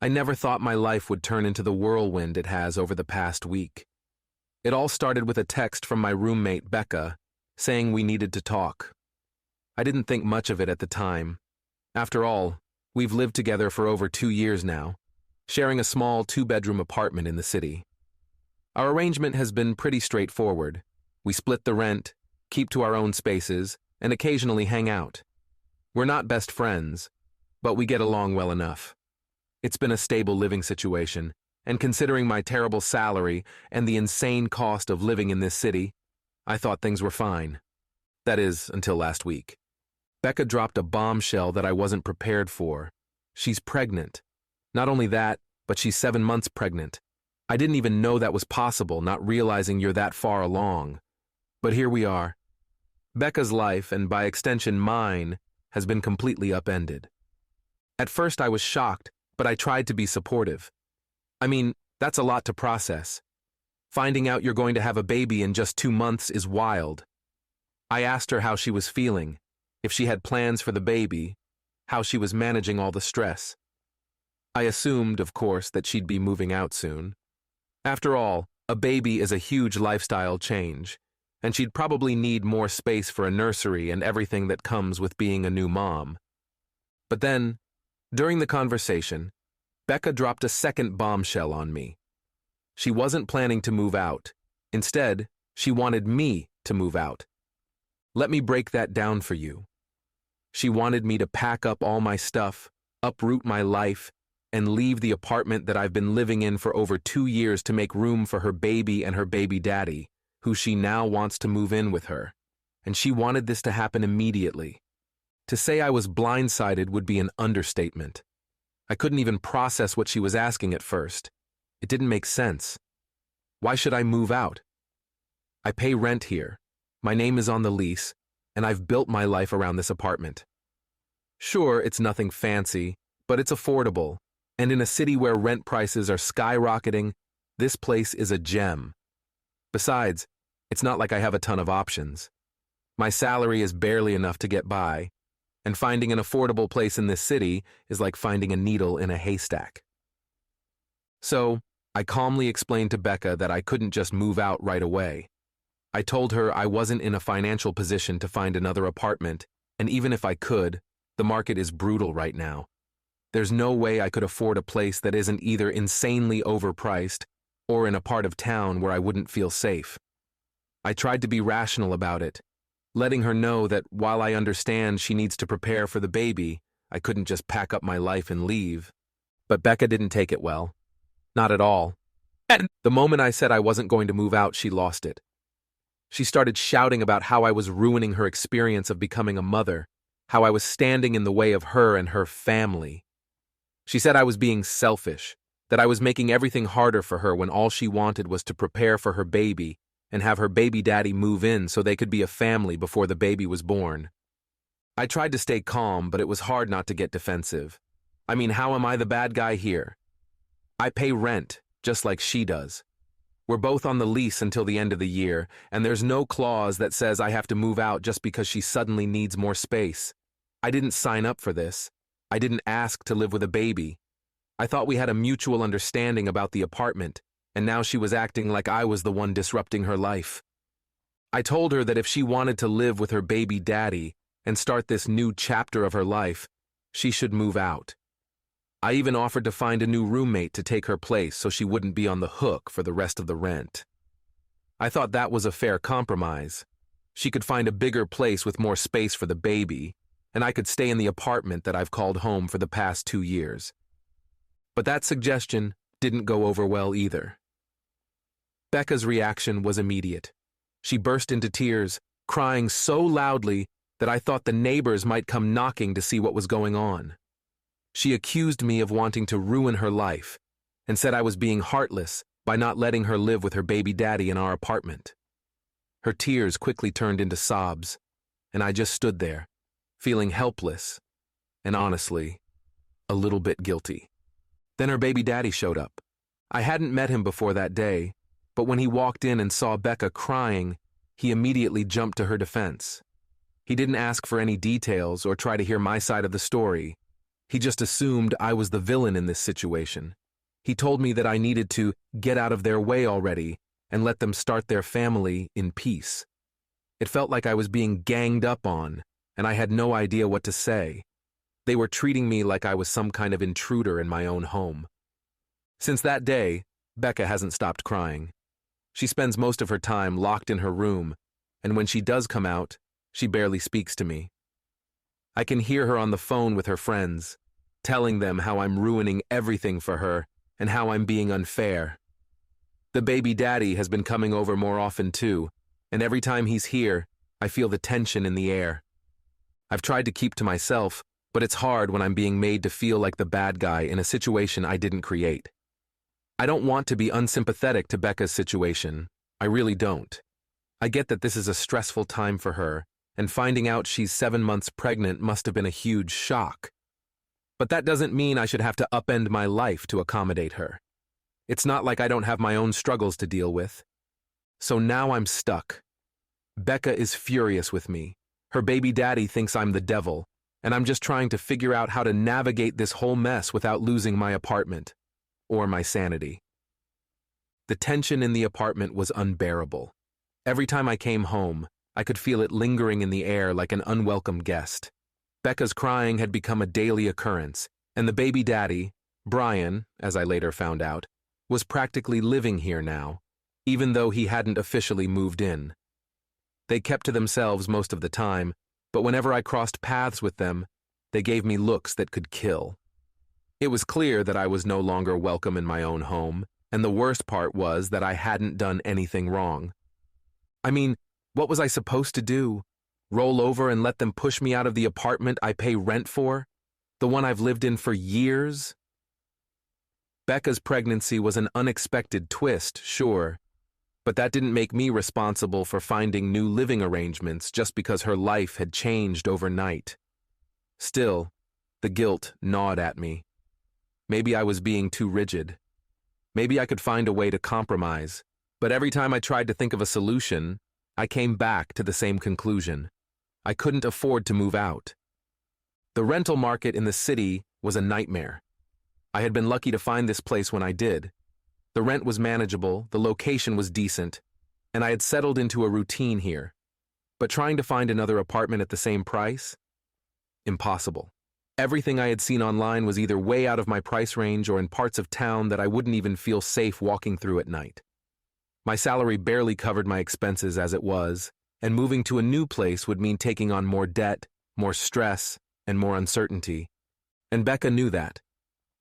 I never thought my life would turn into the whirlwind it has over the past week. It all started with a text from my roommate, Becca, saying we needed to talk. I didn't think much of it at the time. After all, we've lived together for over 2 years now, sharing a small 2-bedroom apartment in the city. Our arrangement has been pretty straightforward. We split the rent, keep to our own spaces, and occasionally hang out. We're not best friends, but we get along well enough. It's been a stable living situation, and considering my terrible salary and the insane cost of living in this city, I thought things were fine. That is, until last week. Becca dropped a bombshell that I wasn't prepared for. She's pregnant. Not only that, but she's 7 months pregnant. I didn't even know that was possible, not realizing you're that far along. But here we are. Becca's life, and by extension mine, has been completely upended. At first I was shocked, but I tried to be supportive. I mean, that's a lot to process. Finding out you're going to have a baby in just 2 months is wild. I asked her how she was feeling, if she had plans for the baby, how she was managing all the stress. I assumed, of course, that she'd be moving out soon. After all, a baby is a huge lifestyle change, and she'd probably need more space for a nursery and everything that comes with being a new mom. But then, during the conversation, Becca dropped a second bombshell on me. She wasn't planning to move out. Instead, she wanted me to move out. Let me break that down for you. She wanted me to pack up all my stuff, uproot my life, and leave the apartment that I've been living in for over 2 years to make room for her baby and her baby daddy, who she now wants to move in with her. And she wanted this to happen immediately. To say I was blindsided would be an understatement. I couldn't even process what she was asking at first. It didn't make sense. Why should I move out? I pay rent here. My name is on the lease, and I've built my life around this apartment. Sure, it's nothing fancy, but it's affordable, and in a city where rent prices are skyrocketing, this place is a gem. Besides, it's not like I have a ton of options. My salary is barely enough to get by, and finding an affordable place in this city is like finding a needle in a haystack. So, I calmly explained to Becca that I couldn't just move out right away. I told her I wasn't in a financial position to find another apartment, and even if I could, the market is brutal right now. There's no way I could afford a place that isn't either insanely overpriced or in a part of town where I wouldn't feel safe. I tried to be rational about it, letting her know that while I understand she needs to prepare for the baby, I couldn't just pack up my life and leave. But Becca didn't take it well. Not at all. And the moment I said I wasn't going to move out, she lost it. She started shouting about how I was ruining her experience of becoming a mother, how I was standing in the way of her and her family. She said I was being selfish, that I was making everything harder for her when all she wanted was to prepare for her baby and have her baby daddy move in so they could be a family before the baby was born. I tried to stay calm, but it was hard not to get defensive. I mean, how am I the bad guy here? I pay rent, just like she does. We're both on the lease until the end of the year, and there's no clause that says I have to move out just because she suddenly needs more space. I didn't sign up for this. I didn't ask to live with a baby. I thought we had a mutual understanding about the apartment, and now she was acting like I was the one disrupting her life. I told her that if she wanted to live with her baby daddy and start this new chapter of her life, she should move out. I even offered to find a new roommate to take her place so she wouldn't be on the hook for the rest of the rent. I thought that was a fair compromise. She could find a bigger place with more space for the baby, and I could stay in the apartment that I've called home for the past 2 years. But that suggestion didn't go over well either. Becca's reaction was immediate. She burst into tears, crying so loudly that I thought the neighbors might come knocking to see what was going on. She accused me of wanting to ruin her life and said I was being heartless by not letting her live with her baby daddy in our apartment. Her tears quickly turned into sobs, and I just stood there, feeling helpless and honestly, a little bit guilty. Then her baby daddy showed up. I hadn't met him before that day, but when he walked in and saw Becca crying, he immediately jumped to her defense. He didn't ask for any details or try to hear my side of the story. He just assumed I was the villain in this situation. He told me that I needed to get out of their way already and let them start their family in peace. It felt like I was being ganged up on, and I had no idea what to say. They were treating me like I was some kind of intruder in my own home. Since that day, Becca hasn't stopped crying. She spends most of her time locked in her room, and when she does come out, she barely speaks to me. I can hear her on the phone with her friends, telling them how I'm ruining everything for her and how I'm being unfair. The baby daddy has been coming over more often too, and every time he's here, I feel the tension in the air. I've tried to keep to myself, but it's hard when I'm being made to feel like the bad guy in a situation I didn't create. I don't want to be unsympathetic to Becca's situation. I really don't. I get that this is a stressful time for her, and finding out she's 7 months pregnant must have been a huge shock. But that doesn't mean I should have to upend my life to accommodate her. It's not like I don't have my own struggles to deal with. So now I'm stuck. Becca is furious with me. Her baby daddy thinks I'm the devil, and I'm just trying to figure out how to navigate this whole mess without losing my apartment, or my sanity. The tension in the apartment was unbearable. Every time I came home, I could feel it lingering in the air like an unwelcome guest. Becca's crying had become a daily occurrence, and the baby daddy, Brian, as I later found out, was practically living here now, even though he hadn't officially moved in. They kept to themselves most of the time, but whenever I crossed paths with them, they gave me looks that could kill. It was clear that I was no longer welcome in my own home, and the worst part was that I hadn't done anything wrong. I mean, what was I supposed to do? Roll over and let them push me out of the apartment I pay rent for? The one I've lived in for years? Becca's pregnancy was an unexpected twist, sure, but that didn't make me responsible for finding new living arrangements just because her life had changed overnight. Still, the guilt gnawed at me. Maybe I was being too rigid. Maybe I could find a way to compromise, but every time I tried to think of a solution, I came back to the same conclusion. I couldn't afford to move out. The rental market in the city was a nightmare. I had been lucky to find this place when I did. The rent was manageable, the location was decent, and I had settled into a routine here. But trying to find another apartment at the same price? Impossible. Everything I had seen online was either way out of my price range or in parts of town that I wouldn't even feel safe walking through at night. My salary barely covered my expenses as it was, and moving to a new place would mean taking on more debt, more stress, and more uncertainty. And Becca knew that.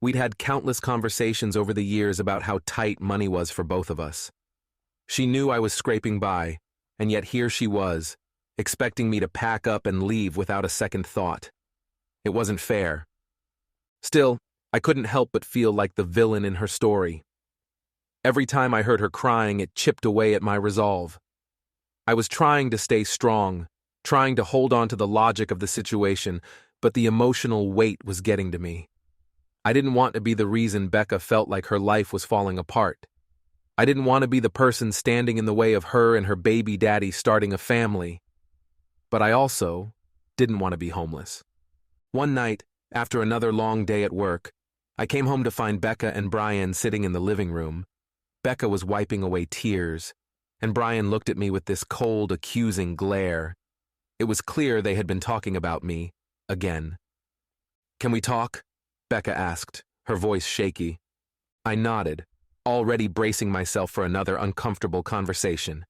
We'd had countless conversations over the years about how tight money was for both of us. She knew I was scraping by, and yet here she was, expecting me to pack up and leave without a second thought. It wasn't fair. Still, I couldn't help but feel like the villain in her story. Every time I heard her crying, it chipped away at my resolve. I was trying to stay strong, trying to hold on to the logic of the situation, but the emotional weight was getting to me. I didn't want to be the reason Becca felt like her life was falling apart. I didn't want to be the person standing in the way of her and her baby daddy starting a family. But I also didn't want to be homeless. One night, after another long day at work, I came home to find Becca and Brian sitting in the living room. Becca was wiping away tears, and Brian looked at me with this cold, accusing glare. It was clear they had been talking about me, again. "Can we talk?" Becca asked, her voice shaky. I nodded, already bracing myself for another uncomfortable conversation.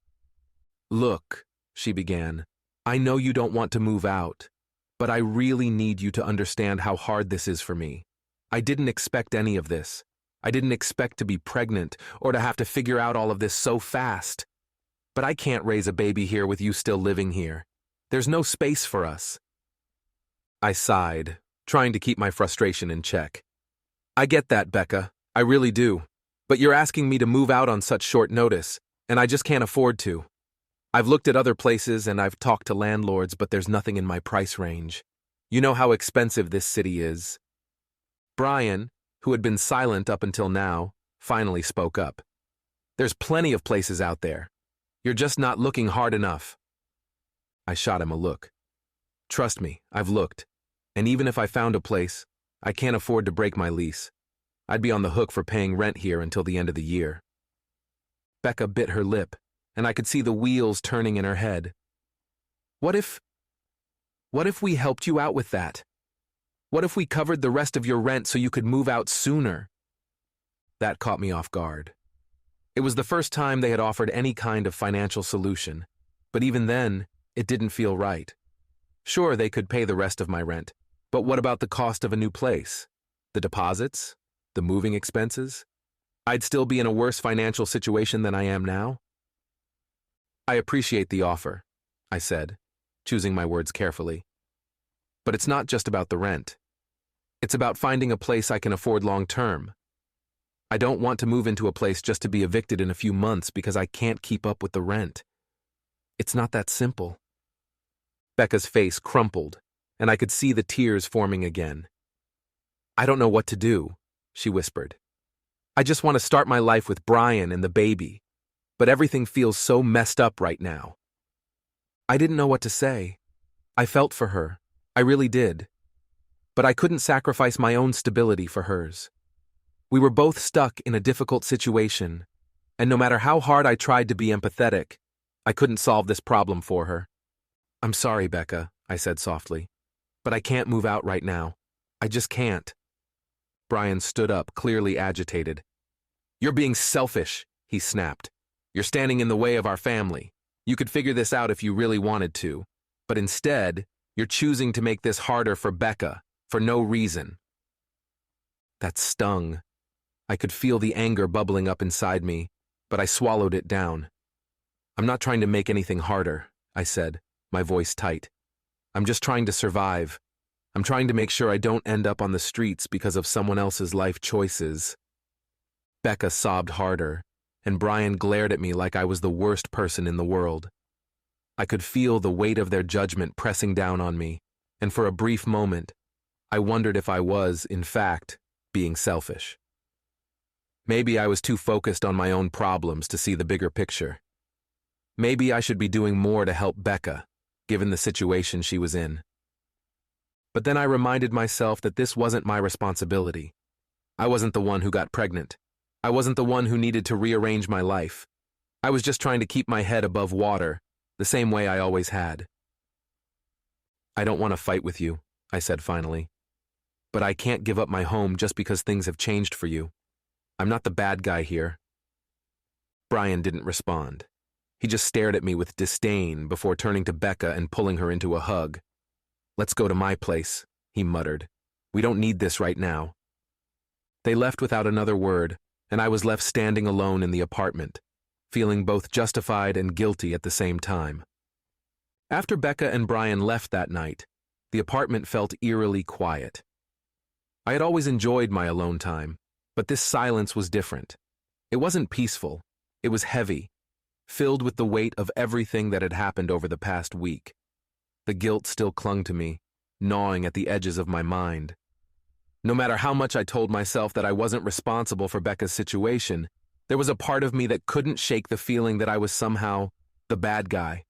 "Look," she began, "I know you don't want to move out, but I really need you to understand how hard this is for me. I didn't expect any of this. I didn't expect to be pregnant or to have to figure out all of this so fast. But I can't raise a baby here with you still living here. There's no space for us." I sighed, trying to keep my frustration in check. "I get that, Becca. I really do. But you're asking me to move out on such short notice, and I just can't afford to. I've looked at other places and I've talked to landlords, but there's nothing in my price range. You know how expensive this city is." Brian, who had been silent up until now, finally spoke up. "There's plenty of places out there. You're just not looking hard enough." I shot him a look. "Trust me, I've looked. And even if I found a place, I can't afford to break my lease. I'd be on the hook for paying rent here until the end of the year. Becca bit her lip, and I could see the wheels turning in her head. What if we helped you out with that? What if we covered the rest of your rent so you could move out sooner? That caught me off guard. It was the first time they had offered any kind of financial solution, but even then, it didn't feel right. Sure, they could pay the rest of my rent, but what about the cost of a new place? The deposits? The moving expenses? I'd still be in a worse financial situation than I am now? I appreciate the offer, I said, choosing my words carefully. But it's not just about the rent. It's about finding a place I can afford long-term. I don't want to move into a place just to be evicted in a few months because I can't keep up with the rent. It's not that simple. Becca's face crumpled, and I could see the tears forming again. I don't know what to do, she whispered. I just want to start my life with Brian and the baby, but everything feels so messed up right now. I didn't know what to say. I felt for her. I really did. But I couldn't sacrifice my own stability for hers. We were both stuck in a difficult situation, and no matter how hard I tried to be empathetic, I couldn't solve this problem for her. I'm sorry, Becca, I said softly, but I can't move out right now. I just can't. Brian stood up, clearly agitated. You're being selfish, he snapped. You're standing in the way of our family. You could figure this out if you really wanted to, but instead, you're choosing to make this harder for Becca, for no reason. That stung. I could feel the anger bubbling up inside me, but I swallowed it down. I'm not trying to make anything harder, I said, my voice tight. I'm just trying to survive. I'm trying to make sure I don't end up on the streets because of someone else's life choices. Becca sobbed harder, and Brian glared at me like I was the worst person in the world. I could feel the weight of their judgment pressing down on me, and for a brief moment, I wondered if I was, in fact, being selfish. Maybe I was too focused on my own problems to see the bigger picture. Maybe I should be doing more to help Becca, given the situation she was in. But then I reminded myself that this wasn't my responsibility. I wasn't the one who got pregnant. I wasn't the one who needed to rearrange my life. I was just trying to keep my head above water, the same way I always had. I don't want to fight with you, I said finally. But I can't give up my home just because things have changed for you. I'm not the bad guy here. Brian didn't respond. He just stared at me with disdain before turning to Becca and pulling her into a hug. Let's go to my place, he muttered. We don't need this right now. They left without another word, and I was left standing alone in the apartment, feeling both justified and guilty at the same time. After Becca and Brian left that night, the apartment felt eerily quiet. I had always enjoyed my alone time, but this silence was different. It wasn't peaceful. It was heavy, filled with the weight of everything that had happened over the past week. The guilt still clung to me, gnawing at the edges of my mind. No matter how much I told myself that I wasn't responsible for Becca's situation, there was a part of me that couldn't shake the feeling that I was somehow the bad guy.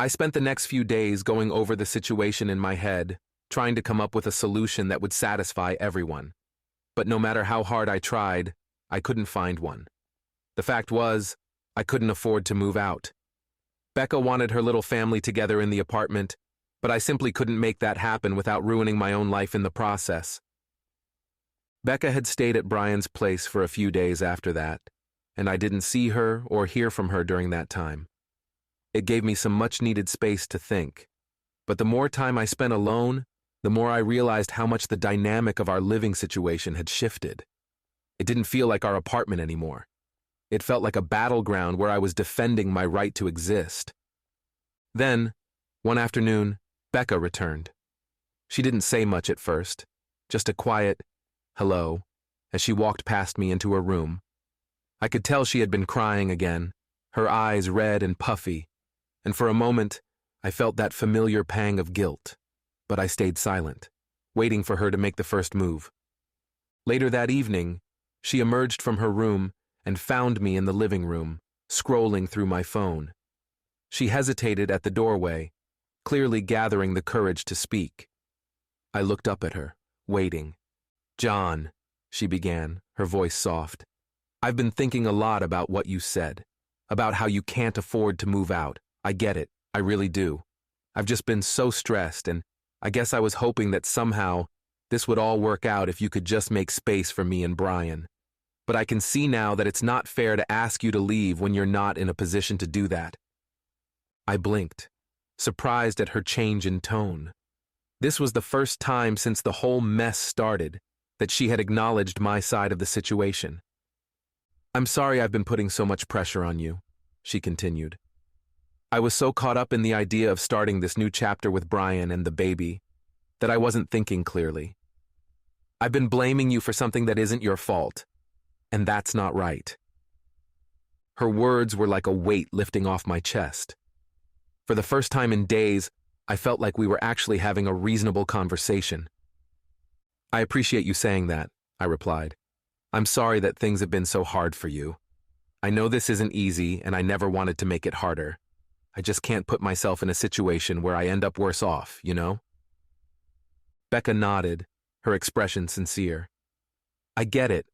I spent the next few days going over the situation in my head, trying to come up with a solution that would satisfy everyone. But no matter how hard I tried, I couldn't find one. The fact was, I couldn't afford to move out. Becca wanted her little family together in the apartment, but I simply couldn't make that happen without ruining my own life in the process. Becca had stayed at Brian's place for a few days after that, and I didn't see her or hear from her during that time. It gave me some much-needed space to think, but the more time I spent alone, the more I realized how much the dynamic of our living situation had shifted. It didn't feel like our apartment anymore. It felt like a battleground where I was defending my right to exist. Then, one afternoon, Becca returned. She didn't say much at first, just a quiet hello as she walked past me into her room. I could tell she had been crying again, her eyes red and puffy, and for a moment I felt that familiar pang of guilt, but I stayed silent, waiting for her to make the first move. Later that evening, she emerged from her room and found me in the living room, scrolling through my phone. She hesitated at the doorway, clearly gathering the courage to speak. I looked up at her, waiting. "John," she began, her voice soft, "I've been thinking a lot about what you said, about how you can't afford to move out. I get it, I really do. I've just been so stressed, and I guess I was hoping that somehow this would all work out if you could just make space for me and Brian. But I can see now that it's not fair to ask you to leave when you're not in a position to do that." I blinked, surprised at her change in tone. This was the first time since the whole mess started that she had acknowledged my side of the situation. "I'm sorry I've been putting so much pressure on you," she continued. "I was so caught up in the idea of starting this new chapter with Brian and the baby that I wasn't thinking clearly. I've been blaming you for something that isn't your fault, and that's not right." Her words were like a weight lifting off my chest. For the first time in days, I felt like we were actually having a reasonable conversation. "I appreciate you saying that," I replied. "I'm sorry that things have been so hard for you. I know this isn't easy, and I never wanted to make it harder. I just can't put myself in a situation where I end up worse off, you know?" Becca nodded, her expression sincere. "I get it.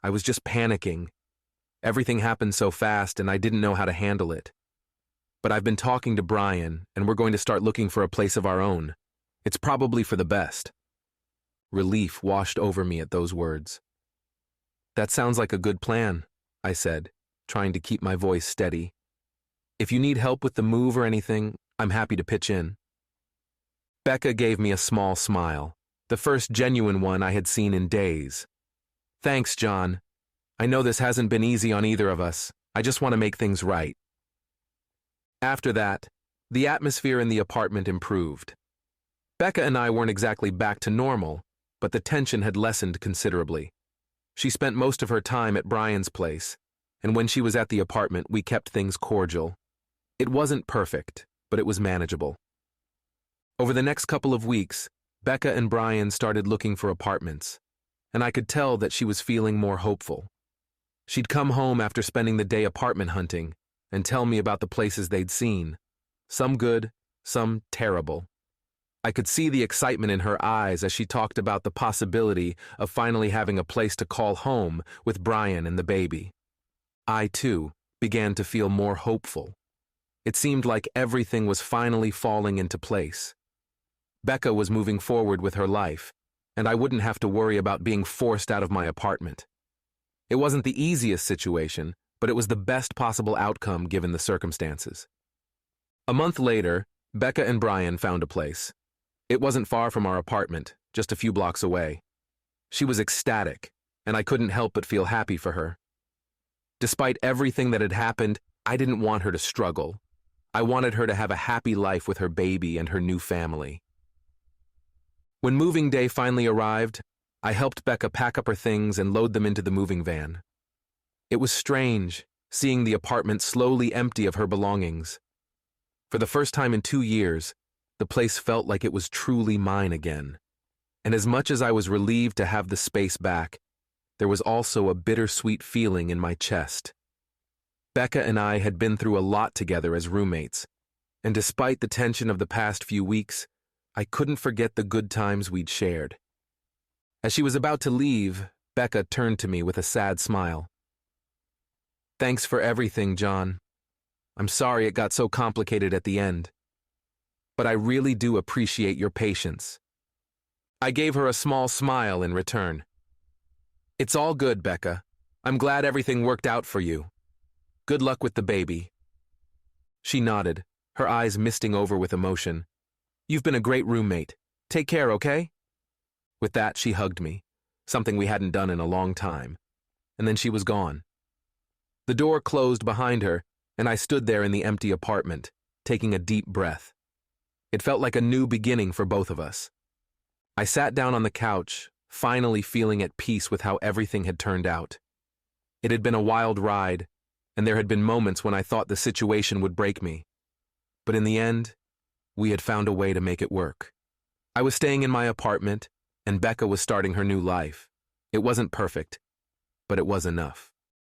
I was just panicking. Everything happened so fast, and I didn't know how to handle it. But I've been talking to Brian, and we're going to start looking for a place of our own. It's probably for the best." Relief washed over me at those words. "That sounds like a good plan," I said, trying to keep my voice steady. "If you need help with the move or anything, I'm happy to pitch in." Becca gave me a small smile, the first genuine one I had seen in days. "Thanks, John. I know this hasn't been easy on either of us. I just want to make things right." After that, the atmosphere in the apartment improved. Becca and I weren't exactly back to normal, but the tension had lessened considerably. She spent most of her time at Brian's place, and when she was at the apartment, we kept things cordial. It wasn't perfect, but it was manageable. Over the next couple of weeks, Becca and Brian started looking for apartments, and I could tell that she was feeling more hopeful. She'd come home after spending the day apartment hunting and tell me about the places they'd seen, some good, some terrible. I could see the excitement in her eyes as she talked about the possibility of finally having a place to call home with Brian and the baby. I, too, began to feel more hopeful. It seemed like everything was finally falling into place. Becca was moving forward with her life, and I wouldn't have to worry about being forced out of my apartment. It wasn't the easiest situation, but it was the best possible outcome given the circumstances. A month later, Becca and Brian found a place. It wasn't far from our apartment, just a few blocks away. She was ecstatic, and I couldn't help but feel happy for her. Despite everything that had happened, I didn't want her to struggle. I wanted her to have a happy life with her baby and her new family. When moving day finally arrived, I helped Becca pack up her things and load them into the moving van. It was strange, seeing the apartment slowly empty of her belongings. For the first time in 2 years, the place felt like it was truly mine again. And as much as I was relieved to have the space back, there was also a bittersweet feeling in my chest. Becca and I had been through a lot together as roommates, and despite the tension of the past few weeks, I couldn't forget the good times we'd shared. As she was about to leave, Becca turned to me with a sad smile. "Thanks for everything, John. I'm sorry it got so complicated at the end. But I really do appreciate your patience." I gave her a small smile in return. "It's all good, Becca. I'm glad everything worked out for you. Good luck with the baby." She nodded, her eyes misting over with emotion. "You've been a great roommate. Take care, okay?" With that, she hugged me, something we hadn't done in a long time, and then she was gone. The door closed behind her, and I stood there in the empty apartment, taking a deep breath. It felt like a new beginning for both of us. I sat down on the couch, finally feeling at peace with how everything had turned out. It had been a wild ride, and there had been moments when I thought the situation would break me. But in the end, we had found a way to make it work. I was staying in my apartment, and Becca was starting her new life. It wasn't perfect, but it was enough.